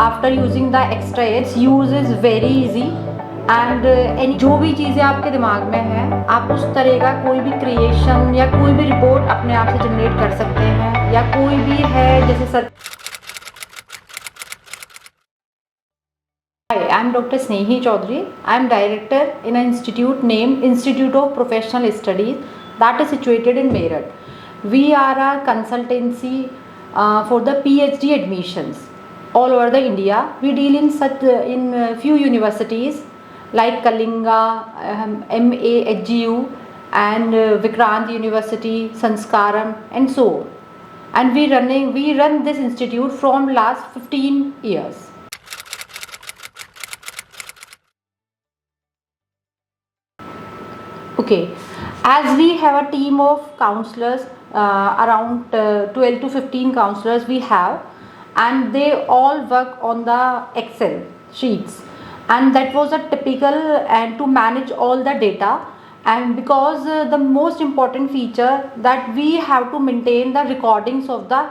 After using the extra edge use is very easy and any जो भी चीज़ें आपके दिमाग में हैं आप उस तरह का कोई भी क्रिएशन या कोई भी रिपोर्ट अपने आप से जनरेट कर सकते हैं, या कोई भी है जैसे sir. Hi, I am Dr. Snehi Chaudhary. I am director in an institute named Institute of Professional Studies that is situated in Meerut. We are a consultancy for the PhD admissions all over the India. We deal in few universities like Kalinga, MAHGU and Vikrant University, Sanskaram and so on. And we run this institute from last 15 years. Okay, as we have a team of counselors, around 12 to 15 counselors we have, and they all work on the Excel sheets, and that was a typical and to manage all the data. And because the most important feature that we have to maintain the recordings of the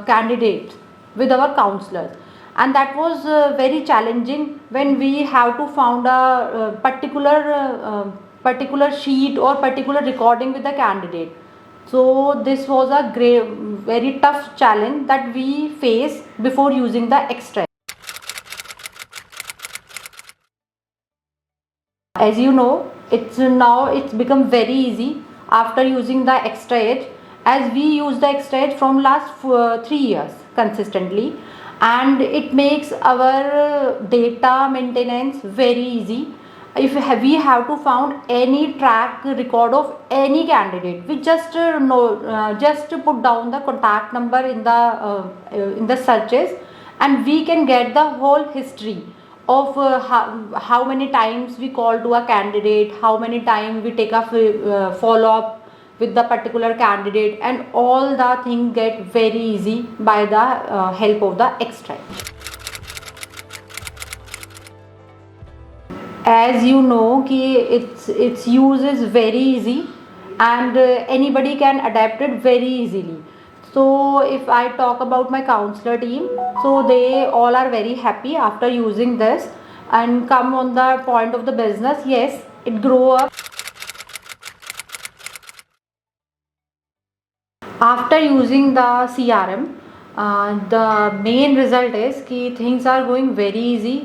candidates with our counselors, and that was very challenging when we have to found a particular sheet or particular recording with the candidate. So this was a great, very tough challenge that we face before using the extract. As you know, it's become very easy after using the extra edge, as we use the extra edge from last 3 years consistently, and it makes our data maintenance very easy. If we have to found any track record of any candidate, we just just put down the contact number in the searches, and we can get the whole history of how many times we call to a candidate, how many times we take a follow up with the particular candidate, and all the things get very easy by the help of the extract. As you know कि its use is very easy, and anybody can adapt it very easily. So if I talk about my counselor team, so they all are very happy after using this. And come on the point of the business, yes, it grow up. After using the CRM, the main result is कि things are going very easy.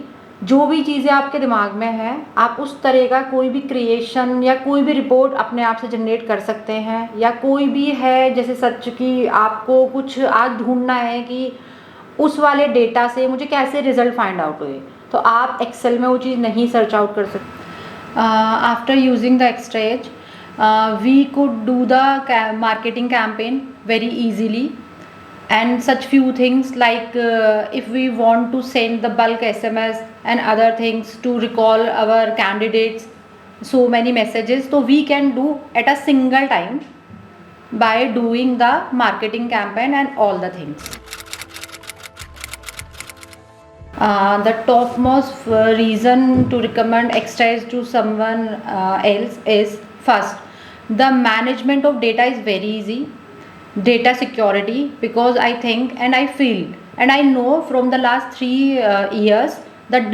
जो भी चीज़ें आपके दिमाग में हैं आप उस तरह का कोई भी क्रिएशन या कोई भी रिपोर्ट अपने आप से जनरेट कर सकते हैं, या कोई भी है जैसे सच कि आपको कुछ आज ढूंढना है कि उस वाले डेटा से मुझे कैसे रिजल्ट फाइंड आउट हुए, तो आप एक्सेल में वो चीज़ नहीं सर्च आउट कर सकते. After using the extra edge we could do the marketing campaign very easily, and such few things like if we want to send the bulk SMS and other things to recall our candidates so many messages, so we can do at a single time by doing the marketing campaign and all the things. The topmost reason to recommend extra edge to someone else is, first, the management of data is very easy. Data security, because I think and I feel and I know from the last 3 years that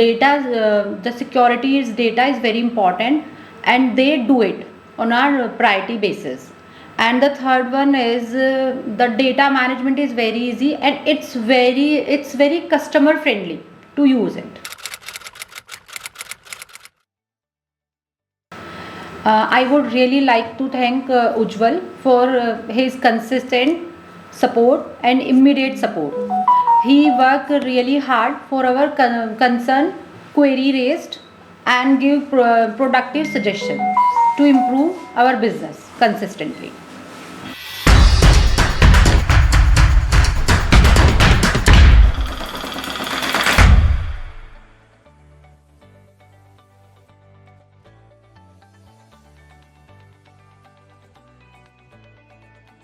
the security is data is very important, and they do it on our priority basis. And the third one is the data management is very easy, and it's very customer friendly to use it. I would really like to thank Ujjwal for his consistent support and immediate support. He worked really hard for our concern, query raised, and give productive suggestions to improve our business consistently.